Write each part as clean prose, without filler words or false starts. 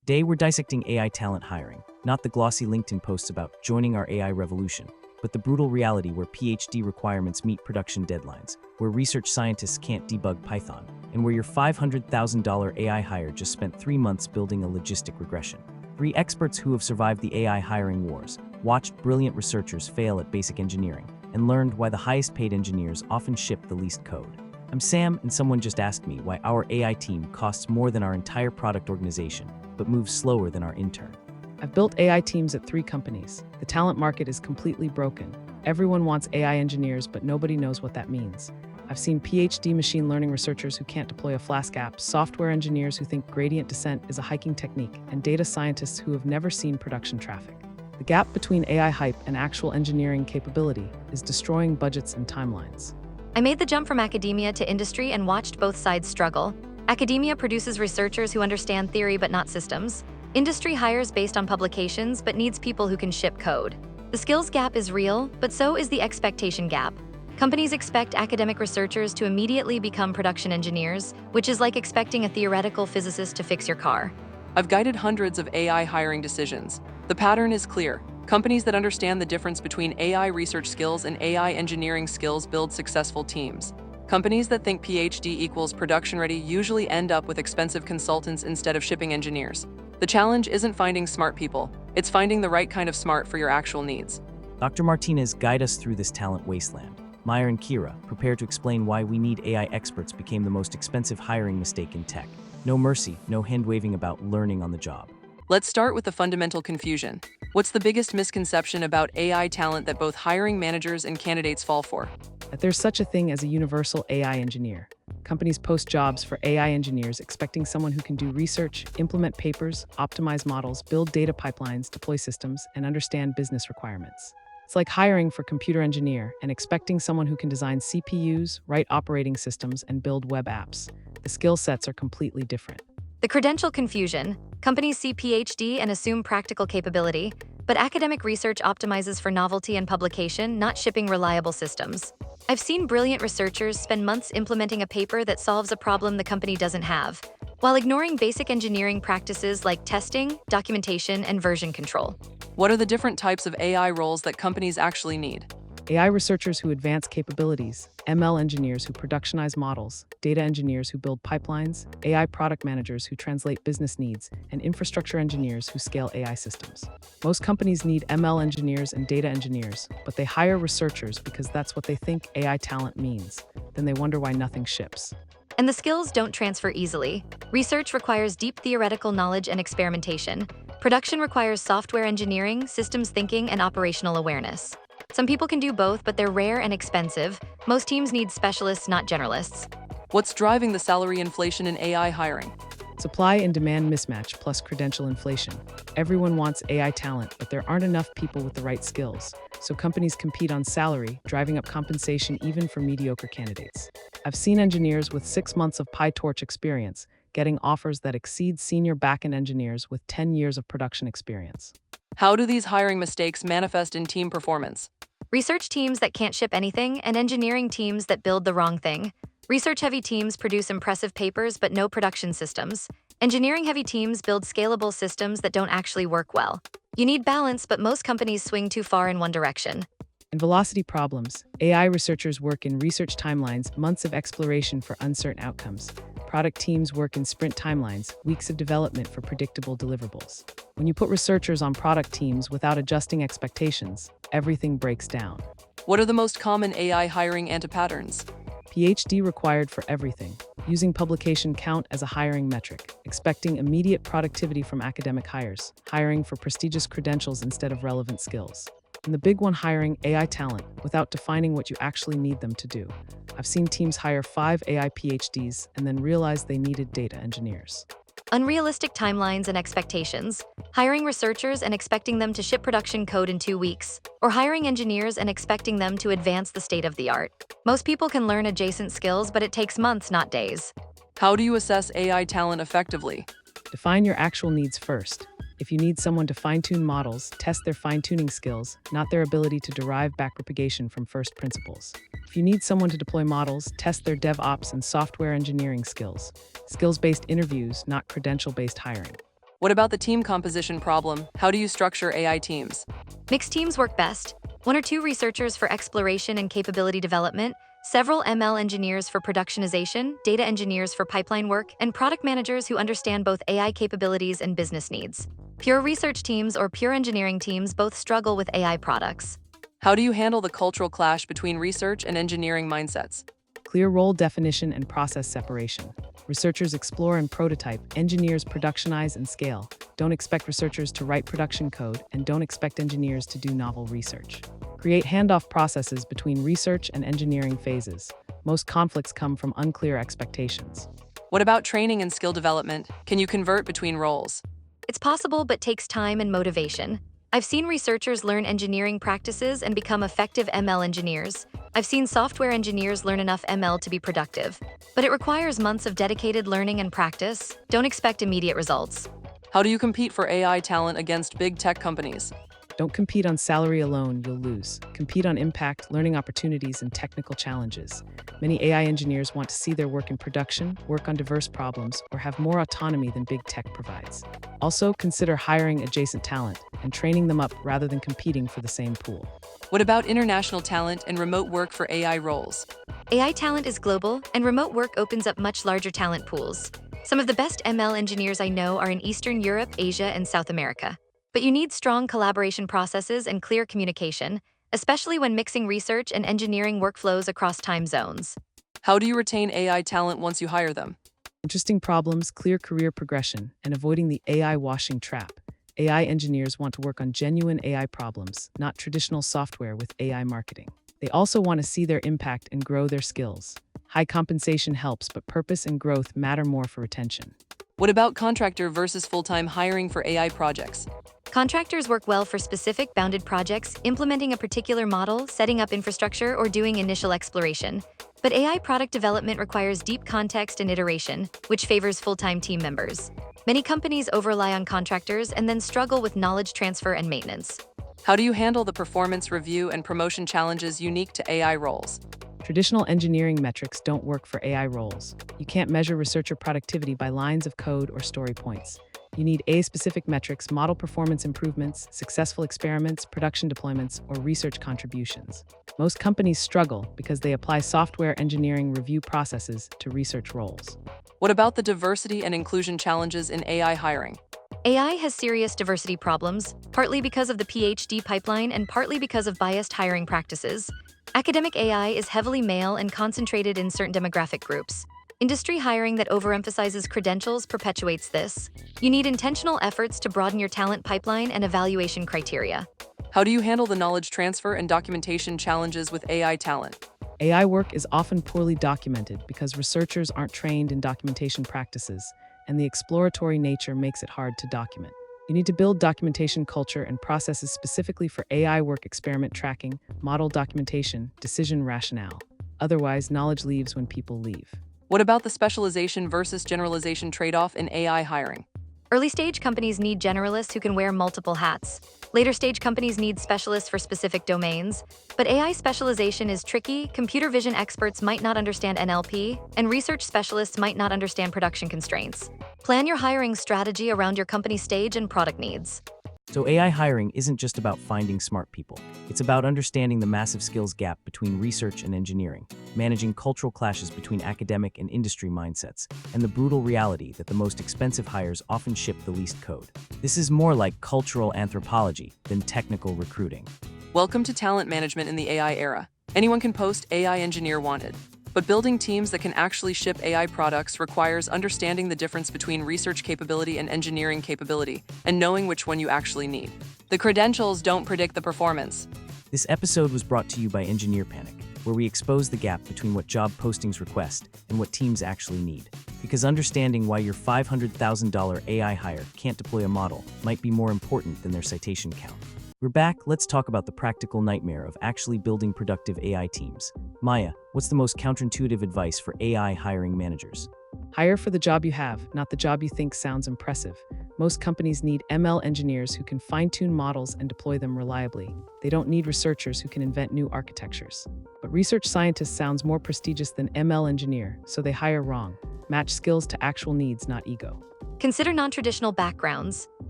Today, we're dissecting AI talent hiring, not the glossy LinkedIn posts about joining our AI revolution, but the brutal reality where PhD requirements meet production deadlines, where research scientists can't debug Python, and where your $500,000 AI hire just spent 3 months building a logistic regression. 3 experts who have survived the AI hiring wars, watched brilliant researchers fail at basic engineering, and learned why the highest paid engineers often ship the least code. I'm Sam, and someone just asked me why our AI team costs more than our entire product organization, but moves slower than our intern. I've built AI teams at 3 companies. The talent market is completely broken. Everyone wants AI engineers, but nobody knows what that means. I've seen PhD machine learning researchers who can't deploy a Flask app, software engineers who think gradient descent is a hiking technique, and data scientists who have never seen production traffic. The gap between AI hype and actual engineering capability is destroying budgets and timelines. I made the jump from academia to industry and watched both sides struggle. Academia produces researchers who understand theory but not systems. Industry hires based on publications but needs people who can ship code. The skills gap is real, but so is the expectation gap. Companies expect academic researchers to immediately become production engineers, which is like expecting a theoretical physicist to fix your car. I've guided hundreds of AI hiring decisions. The pattern is clear. Companies that understand the difference between AI research skills and AI engineering skills build successful teams. Companies that think PhD equals production ready usually end up with expensive consultants instead of shipping engineers. The challenge isn't finding smart people, it's finding the right kind of smart for your actual needs. Dr. Martinez, guide us through this talent wasteland. Maya and Kira, prepare to explain why we need AI experts became the most expensive hiring mistake in tech. No mercy, no hand-waving about learning on the job. Let's start with the fundamental confusion. What's the biggest misconception about AI talent that both hiring managers and candidates fall for? That there's such a thing as a universal AI engineer. Companies post jobs for AI engineers expecting someone who can do research, implement papers, optimize models, build data pipelines, deploy systems, and understand business requirements. It's like hiring for computer engineer and expecting someone who can design CPUs, write operating systems, and build web apps. The skill sets are completely different. The credential confusion. Companies see PhD and assume practical capability, but academic research optimizes for novelty and publication, not shipping reliable systems. I've seen brilliant researchers spend months implementing a paper that solves a problem the company doesn't have, while ignoring basic engineering practices like testing, documentation, and version control. What are the different types of AI roles that companies actually need? AI researchers who advance capabilities, ML engineers who productionize models, data engineers who build pipelines, AI product managers who translate business needs, and infrastructure engineers who scale AI systems. Most companies need ML engineers and data engineers, but they hire researchers because that's what they think AI talent means. Then they wonder why nothing ships. And the skills don't transfer easily. Research requires deep theoretical knowledge and experimentation. Production requires software engineering, systems thinking, and operational awareness. Some people can do both, but they're rare and expensive. Most teams need specialists, not generalists. What's driving the salary inflation in AI hiring? Supply and demand mismatch plus credential inflation. Everyone wants AI talent, but there aren't enough people with the right skills. So companies compete on salary, driving up compensation even for mediocre candidates. I've seen engineers with 6 months of PyTorch experience getting offers that exceed senior backend engineers with 10 years of production experience. How do these hiring mistakes manifest in team performance? Research teams that can't ship anything, and engineering teams that build the wrong thing. Research-heavy teams produce impressive papers but no production systems. Engineering-heavy teams build scalable systems that don't actually work well. You need balance, but most companies swing too far in one direction. In velocity problems, AI researchers work in research timelines, months of exploration for uncertain outcomes. Product teams work in sprint timelines, weeks of development for predictable deliverables. When you put researchers on product teams without adjusting expectations, everything breaks down. What are the most common AI hiring anti-patterns? PhD required for everything, using publication count as a hiring metric, expecting immediate productivity from academic hires, hiring for prestigious credentials instead of relevant skills. And the big one, hiring AI talent without defining what you actually need them to do. I've seen teams hire 5 AI PhDs and then realize they needed data engineers. Unrealistic timelines and expectations. Hiring researchers and expecting them to ship production code in 2 weeks, or hiring engineers and expecting them to advance the state of the art. Most people can learn adjacent skills, but it takes months, not days. How do you assess AI talent effectively? Define your actual needs first. If you need someone to fine-tune models, test their fine-tuning skills, not their ability to derive backpropagation from first principles. If you need someone to deploy models, test their DevOps and software engineering skills. Skills-based interviews, not credential-based hiring. What about the team composition problem? How do you structure AI teams? Mixed teams work best. One or two researchers for exploration and capability development, several ML engineers for productionization, data engineers for pipeline work, and product managers who understand both AI capabilities and business needs. Pure research teams or pure engineering teams both struggle with AI products. How do you handle the cultural clash between research and engineering mindsets? Clear role definition and process separation. Researchers explore and prototype, engineers productionize and scale. Don't expect researchers to write production code, and don't expect engineers to do novel research. Create handoff processes between research and engineering phases. Most conflicts come from unclear expectations. What about training and skill development? Can you convert between roles? It's possible but takes time and motivation. I've seen researchers learn engineering practices and become effective ML engineers. I've seen software engineers learn enough ML to be productive. But it requires months of dedicated learning and practice. Don't expect immediate results. How do you compete for AI talent against big tech companies? Don't compete on salary alone, you'll lose. Compete on impact, learning opportunities, and technical challenges. Many AI engineers want to see their work in production, work on diverse problems, or have more autonomy than big tech provides. Also, consider hiring adjacent talent and training them up rather than competing for the same pool. What about international talent and remote work for AI roles? AI talent is global, and remote work opens up much larger talent pools. Some of the best ML engineers I know are in Eastern Europe, Asia, and South America. But you need strong collaboration processes and clear communication, especially when mixing research and engineering workflows across time zones. How do you retain AI talent once you hire them? Interesting problems, clear career progression, and avoiding the AI washing trap. AI engineers want to work on genuine AI problems, not traditional software with AI marketing. They also want to see their impact and grow their skills. High compensation helps, but purpose and growth matter more for retention. What about contractor versus full-time hiring for AI projects? Contractors work well for specific bounded projects, implementing a particular model, setting up infrastructure, or doing initial exploration. But AI product development requires deep context and iteration, which favors full-time team members. Many companies over-rely on contractors and then struggle with knowledge transfer and maintenance. How do you handle the performance review and promotion challenges unique to AI roles? Traditional engineering metrics don't work for AI roles. You can't measure researcher productivity by lines of code or story points. You need AI-specific metrics, model performance improvements, successful experiments, production deployments, or research contributions. Most companies struggle because they apply software engineering review processes to research roles. What about the diversity and inclusion challenges in AI hiring? AI has serious diversity problems, partly because of the PhD pipeline and partly because of biased hiring practices. Academic AI is heavily male and concentrated in certain demographic groups. Industry hiring that overemphasizes credentials perpetuates this. You need intentional efforts to broaden your talent pipeline and evaluation criteria. How do you handle the knowledge transfer and documentation challenges with AI talent? AI work is often poorly documented because researchers aren't trained in documentation practices, and the exploratory nature makes it hard to document. You need to build documentation culture and processes specifically for AI work: experiment tracking, model documentation, decision rationale. Otherwise, knowledge leaves when people leave. What about the specialization versus generalization trade-off in AI hiring? Early-stage companies need generalists who can wear multiple hats. Later-stage companies need specialists for specific domains. But AI specialization is tricky. Computer vision experts might not understand NLP, and research specialists might not understand production constraints. Plan your hiring strategy around your company stage and product needs. So AI hiring isn't just about finding smart people. It's about understanding the massive skills gap between research and engineering, managing cultural clashes between academic and industry mindsets, and the brutal reality that the most expensive hires often ship the least code. This is more like cultural anthropology than technical recruiting. Welcome to talent management in the AI era. Anyone can post AI engineer wanted. But building teams that can actually ship AI products requires understanding the difference between research capability and engineering capability, and knowing which one you actually need. The credentials don't predict the performance. This episode was brought to you by Engineer Panic, where we expose the gap between what job postings request and what teams actually need. Because understanding why your $500,000 AI hire can't deploy a model might be more important than their citation count. We're back. Let's talk about the practical nightmare of actually building productive AI teams. Maya, what's the most counterintuitive advice for AI hiring managers? Hire for the job you have, not the job you think sounds impressive. Most companies need ML engineers who can fine-tune models and deploy them reliably. They don't need researchers who can invent new architectures. But research scientist sounds more prestigious than ML engineer, so they hire wrong. Match skills to actual needs, not ego. Consider non-traditional backgrounds.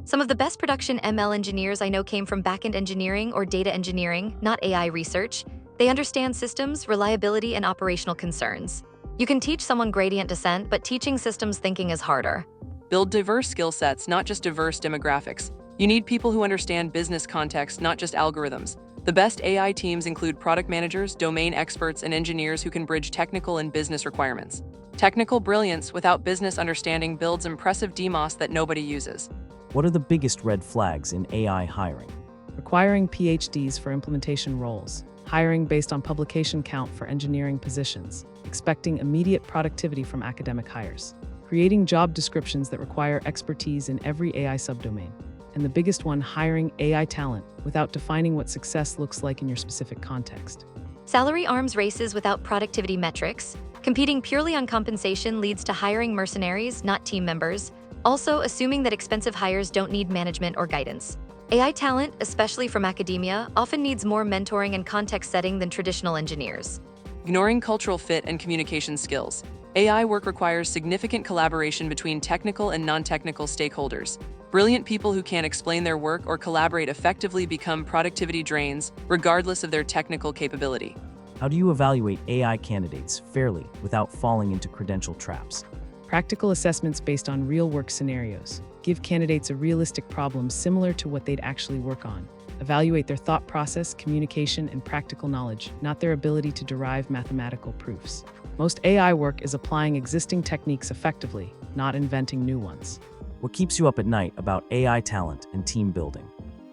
Some of the best production ML engineers I know came from backend engineering or data engineering, not AI research. They understand systems, reliability, and operational concerns. You can teach someone gradient descent, but teaching systems thinking is harder. Build diverse skill sets, not just diverse demographics. You need people who understand business context, not just algorithms. The best AI teams include product managers, domain experts, and engineers who can bridge technical and business requirements. Technical brilliance without business understanding builds impressive DMOS that nobody uses. What are the biggest red flags in AI hiring? Requiring PhDs for implementation roles, hiring based on publication count for engineering positions, expecting immediate productivity from academic hires, creating job descriptions that require expertise in every AI subdomain, and the biggest one, hiring AI talent without defining what success looks like in your specific context. Salary arms races without productivity metrics. Competing purely on compensation leads to hiring mercenaries, not team members. Also, assuming that expensive hires don't need management or guidance. AI talent, especially from academia, often needs more mentoring and context setting than traditional engineers. Ignoring cultural fit and communication skills. AI work requires significant collaboration between technical and non-technical stakeholders. Brilliant people who can't explain their work or collaborate effectively become productivity drains, regardless of their technical capability. How do you evaluate AI candidates fairly without falling into credential traps? Practical assessments based on real work scenarios. Give candidates a realistic problem similar to what they'd actually work on. Evaluate their thought process, communication, and practical knowledge, not their ability to derive mathematical proofs. Most AI work is applying existing techniques effectively, not inventing new ones. What keeps you up at night about AI talent and team building?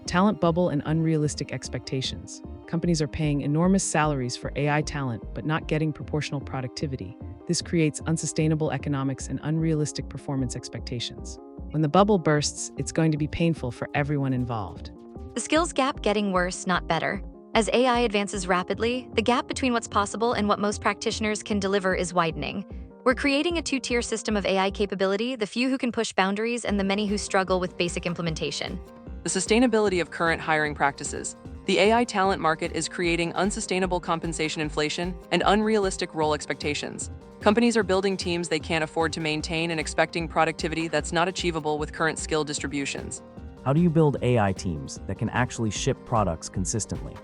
Talent bubble and unrealistic expectations. Companies are paying enormous salaries for AI talent, but not getting proportional productivity. This creates unsustainable economics and unrealistic performance expectations. When the bubble bursts, it's going to be painful for everyone involved. The skills gap getting worse, not better. As AI advances rapidly, the gap between what's possible and what most practitioners can deliver is widening. We're creating a two-tier system of AI capability, the few who can push boundaries and the many who struggle with basic implementation. The sustainability of current hiring practices. The AI talent market is creating unsustainable compensation inflation and unrealistic role expectations. Companies are building teams they can't afford to maintain and expecting productivity that's not achievable with current skill distributions. How do you build AI teams that can actually ship products consistently?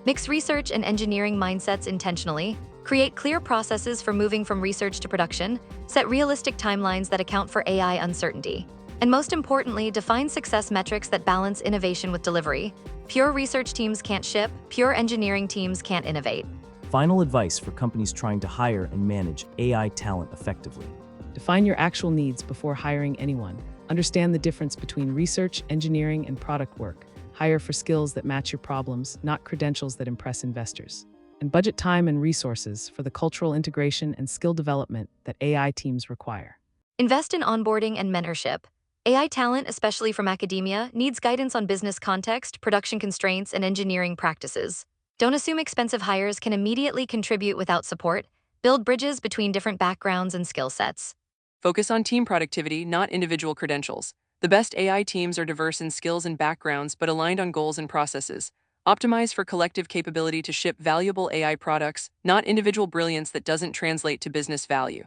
Mix research and engineering mindsets intentionally. Create clear processes for moving from research to production. Set realistic timelines that account for AI uncertainty. And most importantly, define success metrics that balance innovation with delivery. Pure research teams can't ship, pure engineering teams can't innovate. Final advice for companies trying to hire and manage AI talent effectively. Define your actual needs before hiring anyone. Understand the difference between research, engineering, and product work. Hire for skills that match your problems, not credentials that impress investors. And budget time and resources for the cultural integration and skill development that AI teams require. Invest in onboarding and mentorship. AI talent, especially from academia, needs guidance on business context, production constraints, and engineering practices. Don't assume expensive hires can immediately contribute without support. Build bridges between different backgrounds and skill sets. Focus on team productivity, not individual credentials. The best AI teams are diverse in skills and backgrounds, but aligned on goals and processes. Optimize for collective capability to ship valuable AI products, not individual brilliance that doesn't translate to business value.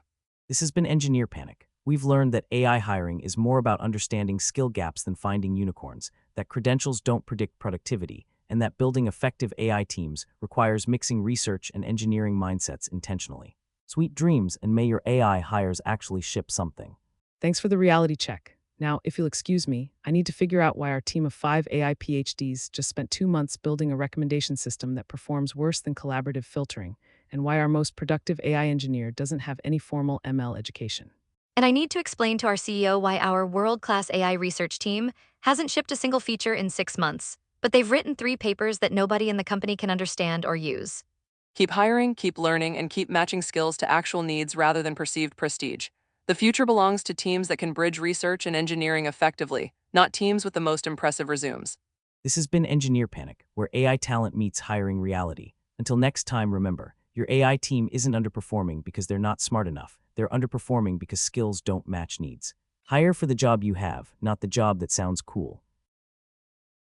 This has been Engineer Panic. We've learned that AI hiring is more about understanding skill gaps than finding unicorns, that credentials don't predict productivity, and that building effective AI teams requires mixing research and engineering mindsets intentionally. Sweet dreams, and may your AI hires actually ship something. Thanks for the reality check. Now, if you'll excuse me, I need to figure out why our team of 5 AI PhDs just spent 2 months building a recommendation system that performs worse than collaborative filtering, and why our most productive AI engineer doesn't have any formal ML education. And I need to explain to our CEO why our world-class AI research team hasn't shipped a single feature in 6 months, but they've written 3 papers that nobody in the company can understand or use. Keep hiring, keep learning, and keep matching skills to actual needs rather than perceived prestige. The future belongs to teams that can bridge research and engineering effectively, not teams with the most impressive resumes. This has been Engineer Panic, where AI talent meets hiring reality. Until next time, remember, your AI team isn't underperforming because they're not smart enough. They're underperforming because skills don't match needs. Hire for the job you have, not the job that sounds cool.